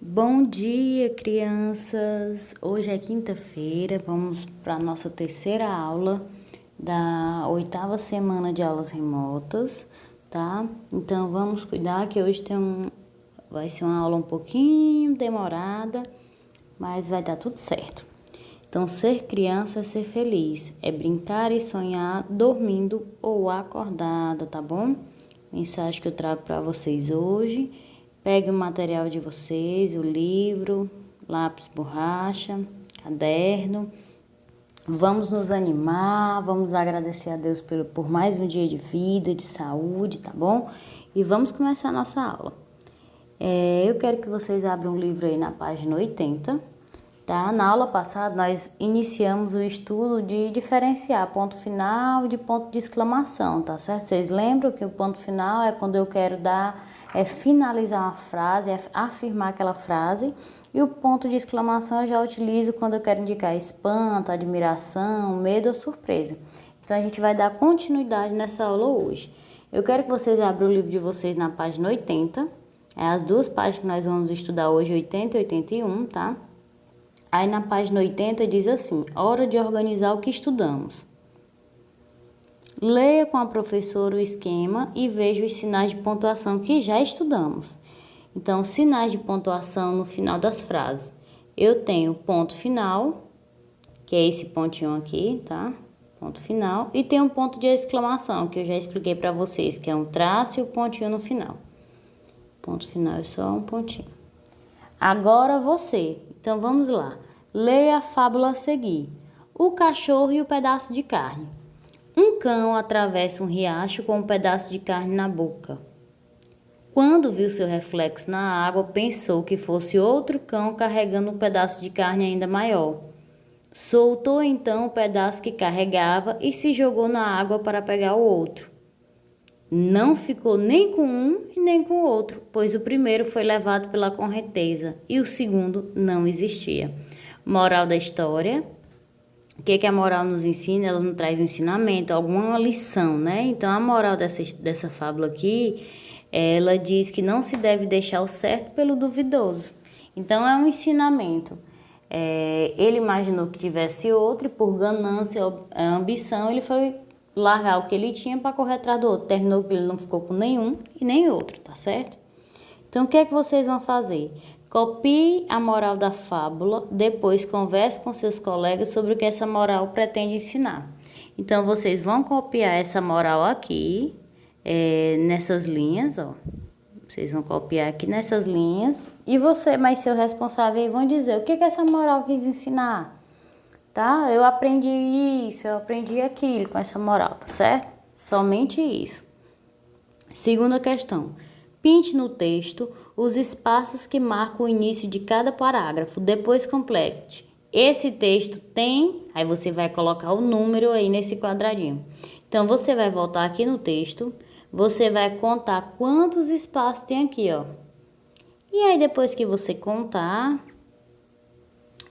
Bom dia, crianças! Hoje é quinta-feira, vamos para a nossa terceira aula da oitava semana de aulas remotas, tá? Então, vamos cuidar que hoje vai ser uma aula um pouquinho demorada, mas vai dar tudo certo. Então, ser criança é ser feliz, é brincar e sonhar dormindo ou acordada, tá bom? Mensagem que eu trago para vocês hoje. Pegue o material de vocês, o livro, lápis, borracha, caderno. Vamos nos animar, vamos agradecer a Deus por mais um dia de vida, de saúde, tá bom? E vamos começar a nossa aula. Eu quero que vocês abram um livro aí na página 80, tá? Na aula passada, nós iniciamos o estudo de diferenciar ponto final e de ponto de exclamação, tá certo? Vocês lembram que o ponto final é quando eu quero finalizar uma frase, é afirmar aquela frase, e o ponto de exclamação eu já utilizo quando eu quero indicar espanto, admiração, medo ou surpresa. Então, a gente vai dar continuidade nessa aula hoje. Eu quero que vocês abram o livro de vocês na página 80, as duas páginas que nós vamos estudar hoje, 80 e 81, tá? Aí na página 80 diz assim: hora de organizar o que estudamos. Leia com a professora o esquema e veja os sinais de pontuação que já estudamos. Então, sinais de pontuação no final das frases. Eu tenho ponto final, que é esse pontinho aqui, tá? Ponto final. E tem um ponto de exclamação, que eu já expliquei para vocês, que é um traço e o pontinho no final. Ponto final é só um pontinho. Agora você. Então, vamos lá. Leia a fábula a seguir. O cachorro e o pedaço de carne. Um cão atravessa um riacho com um pedaço de carne na boca. Quando viu seu reflexo na água, pensou que fosse outro cão carregando um pedaço de carne ainda maior. Soltou então o pedaço que carregava e se jogou na água para pegar o outro. Não ficou nem com um e nem com o outro, pois o primeiro foi levado pela correnteza e o segundo não existia. Moral da história: o que a moral nos ensina? Ela nos traz ensinamento, alguma lição, né? Então, a moral dessa fábula aqui, ela diz que não se deve deixar o certo pelo duvidoso. Então, é um ensinamento. Ele imaginou que tivesse outro e por ganância, ambição, ele foi largar o que ele tinha para correr atrás do outro. Terminou que ele não ficou com nenhum e nem outro, tá certo? Então, o que é que vocês vão fazer? Copie a moral da fábula, depois converse com seus colegas sobre o que essa moral pretende ensinar. Então, vocês vão copiar essa moral aqui, nessas linhas, ó. Vocês vão copiar aqui nessas linhas e você, mais seu responsável, vão dizer o que essa moral quis ensinar, tá? Eu aprendi isso, eu aprendi aquilo com essa moral, tá certo? Somente isso. Segunda questão. Pinte no texto os espaços que marcam o início de cada parágrafo, depois complete. Esse texto tem... Aí você vai colocar o número aí nesse quadradinho. Então, você vai voltar aqui no texto, você vai contar quantos espaços tem aqui, ó. E aí, depois que você contar...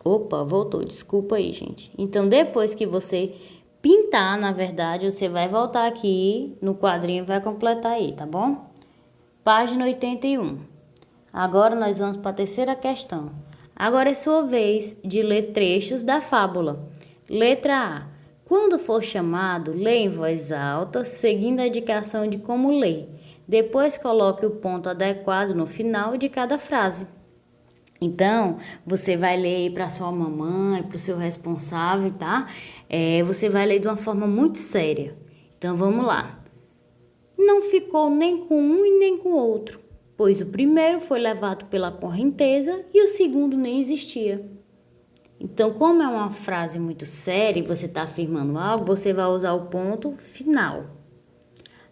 Opa, voltou, desculpa aí, gente. Então, depois que você pintar, na verdade, você vai voltar aqui no quadrinho e vai completar aí, tá bom? Página 81. Agora nós vamos para a terceira questão. Agora é sua vez de ler trechos da fábula. Letra A. Quando for chamado, lê em voz alta, seguindo a indicação de como ler. Depois coloque o ponto adequado no final de cada frase. Então, você vai ler para sua mamãe, para o seu responsável, tá? Você vai ler de uma forma muito séria. Então, vamos lá. Não ficou nem com um e nem com o outro, pois o primeiro foi levado pela correnteza e o segundo nem existia. Então, como é uma frase muito séria e você está afirmando algo, você vai usar o ponto final.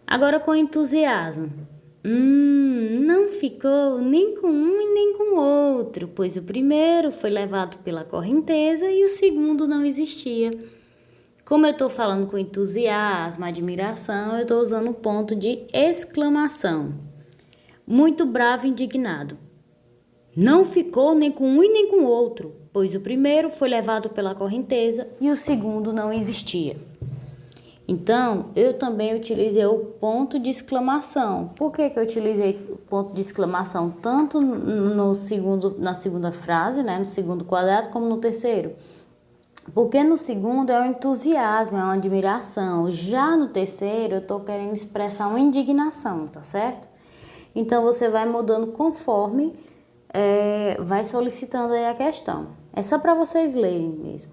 Agora com entusiasmo. Não ficou nem com um e nem com o outro, pois o primeiro foi levado pela correnteza e o segundo não existia. Como eu estou falando com entusiasmo, admiração, eu estou usando o ponto de exclamação. Muito bravo e indignado. Não ficou nem com um e nem com o outro, pois o primeiro foi levado pela correnteza e o segundo não existia. Então, eu também utilizei o ponto de exclamação. Por que que eu utilizei o ponto de exclamação tanto na segunda frase, né, no segundo quadrado, como no terceiro? Porque no segundo é um entusiasmo, é uma admiração. Já no terceiro, eu estou querendo expressar uma indignação, tá certo? Então, você vai mudando conforme vai solicitando aí a questão. É só para vocês lerem mesmo.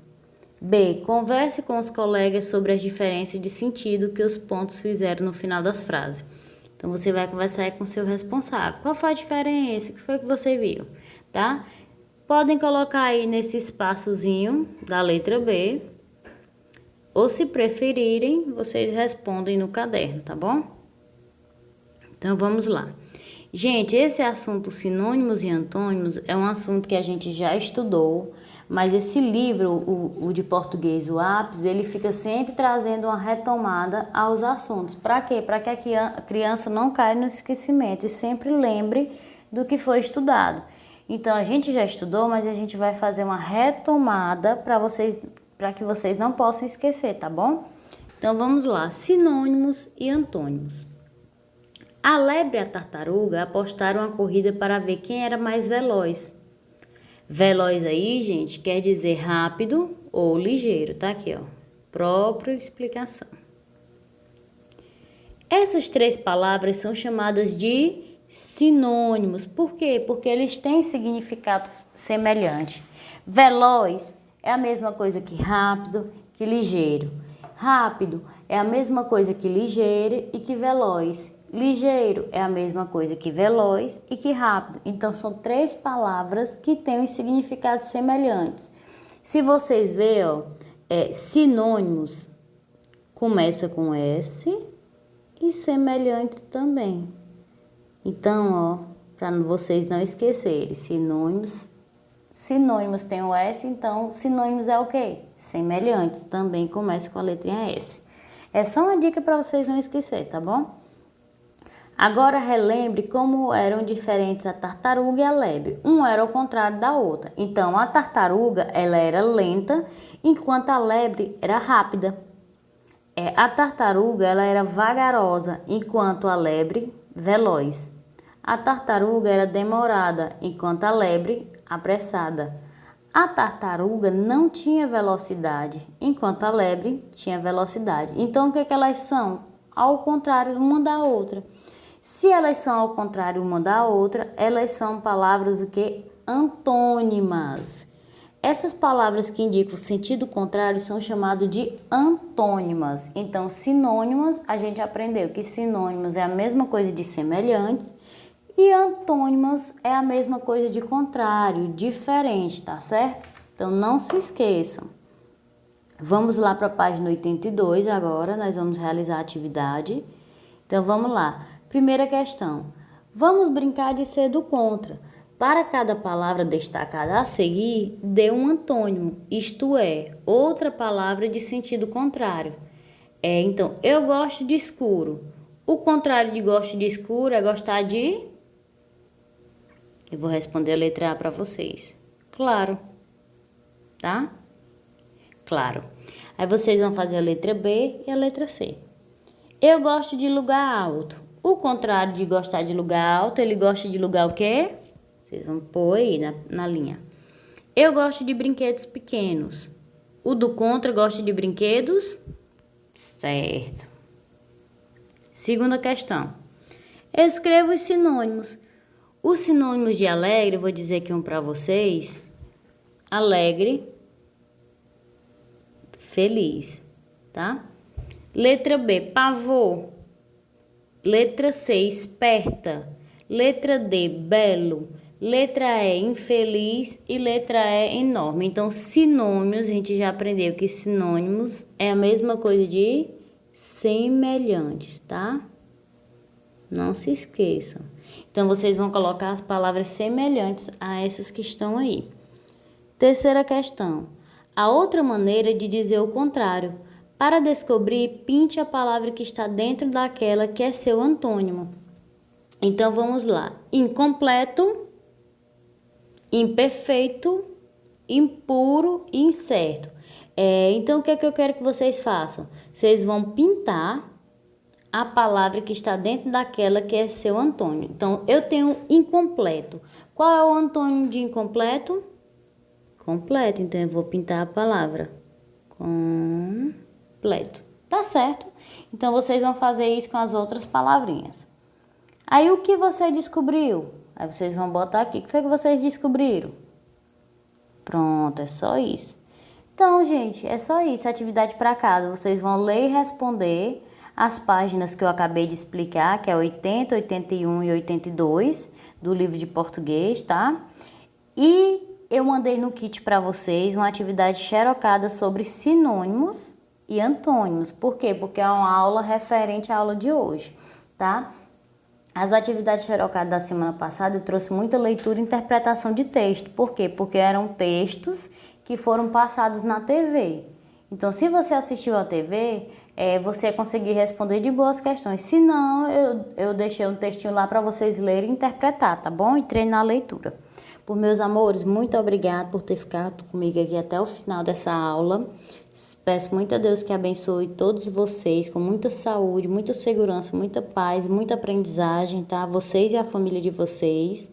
B. Converse com os colegas sobre as diferenças de sentido que os pontos fizeram no final das frases. Então, você vai conversar aí com o seu responsável. Qual foi a diferença? O que foi que você viu? Tá? Podem colocar aí nesse espaçozinho da letra B. Ou, se preferirem, vocês respondem no caderno, tá bom? Então, vamos lá. Gente, esse assunto sinônimos e antônimos é um assunto que a gente já estudou, mas esse livro, o de português, o Ápice, ele fica sempre trazendo uma retomada aos assuntos. Para quê? Para que a criança não caia no esquecimento e sempre lembre do que foi estudado. Então, a gente já estudou, mas a gente vai fazer uma retomada para que vocês não possam esquecer, tá bom? Então, vamos lá. Sinônimos e antônimos. A lebre e a tartaruga apostaram a corrida para ver quem era mais veloz. Veloz aí, gente, quer dizer rápido ou ligeiro, tá aqui, ó. Própria explicação. Essas três palavras são chamadas de sinônimos. Por quê? Porque eles têm significado semelhante. Veloz é a mesma coisa que rápido, que ligeiro. Rápido é a mesma coisa que ligeiro e que veloz. Ligeiro é a mesma coisa que veloz e que rápido. Então, são três palavras que têm significados semelhantes. Se vocês verem, ó, sinônimos começa com S e semelhante também. Então, ó, para vocês não esquecerem, sinônimos tem o S, então sinônimos é o quê? Semelhantes, também começa com a letrinha S. É só uma dica para vocês não esquecerem, tá bom? Agora relembre como eram diferentes a tartaruga e a lebre. Um era ao contrário da outra. Então, a tartaruga, ela era lenta, enquanto a lebre era rápida. A tartaruga, ela era vagarosa, enquanto a lebre, veloz. A tartaruga era demorada, enquanto a lebre, apressada. A tartaruga não tinha velocidade, enquanto a lebre tinha velocidade. Então, o que é que elas são? Ao contrário uma da outra. Se elas são ao contrário uma da outra, elas são palavras o que? Antônimas. Essas palavras que indicam o sentido contrário são chamadas de antônimas. Então, sinônimas, a gente aprendeu que sinônimas é a mesma coisa de semelhantes e antônimas é a mesma coisa de contrário, diferente, tá certo? Então, não se esqueçam. Vamos lá para a página 82 agora, nós vamos realizar a atividade. Então, vamos lá. Primeira questão. Vamos brincar de ser do contra. Para cada palavra destacada a seguir, dê um antônimo, isto é, outra palavra de sentido contrário. Então, eu gosto de escuro. O contrário de gosto de escuro é gostar de... Eu vou responder a letra A para vocês. Claro. Tá? Claro. Aí vocês vão fazer a letra B e a letra C. Eu gosto de lugar alto. O contrário de gostar de lugar alto, ele gosta de lugar o quê? Vocês vão pôr aí na linha. Eu gosto de brinquedos pequenos. O do contra gosta de brinquedos? Certo. Segunda questão. Escreva os sinônimos. Os sinônimos de alegre, eu vou dizer aqui um para vocês. Alegre, feliz, tá? Letra B, pavor. Letra C, esperta. Letra D, belo. Letra E, infeliz. E letra E, enorme. Então, sinônimos, a gente já aprendeu que sinônimos é a mesma coisa de semelhantes, tá? Não se esqueçam. Então, vocês vão colocar as palavras semelhantes a essas que estão aí. Terceira questão. A outra maneira de dizer o contrário. Para descobrir, pinte a palavra que está dentro daquela que é seu antônimo. Então, vamos lá. Incompleto, imperfeito, impuro e incerto. Então, o que é que eu quero que vocês façam? Vocês vão pintar a palavra que está dentro daquela que é seu antônimo. Então, eu tenho incompleto. Qual é o antônimo de incompleto? Completo. Então, eu vou pintar a palavra completo. Tá certo? Então, vocês vão fazer isso com as outras palavrinhas. Aí, o que você descobriu? Aí, vocês vão botar aqui. O que foi que vocês descobriram? Pronto, é só isso. Então, gente, é só isso. Atividade para casa. Vocês vão ler e responder as páginas que eu acabei de explicar, que é 80, 81 e 82 do livro de português, tá? E eu mandei no kit para vocês uma atividade xerocada sobre sinônimos e antônimos. Por quê? Porque é uma aula referente à aula de hoje, tá? As atividades xerocadas da semana passada eu trouxe muita leitura e interpretação de texto. Por quê? Porque eram textos que foram passados na TV. Então, se você assistiu à TV, você ia conseguir responder de boas questões. Se não, eu deixei um textinho lá para vocês lerem e interpretar, tá bom? E treinar a leitura. Por meus amores, muito obrigada por ter ficado comigo aqui até o final dessa aula. Peço muito a Deus que abençoe todos vocês com muita saúde, muita segurança, muita paz, muita aprendizagem, tá? Vocês e a família de vocês.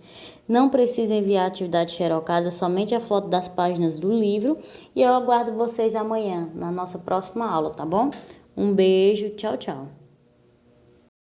Não precisa enviar atividade xerocada, somente a foto das páginas do livro. E eu aguardo vocês amanhã na nossa próxima aula, tá bom? Um beijo, tchau, tchau.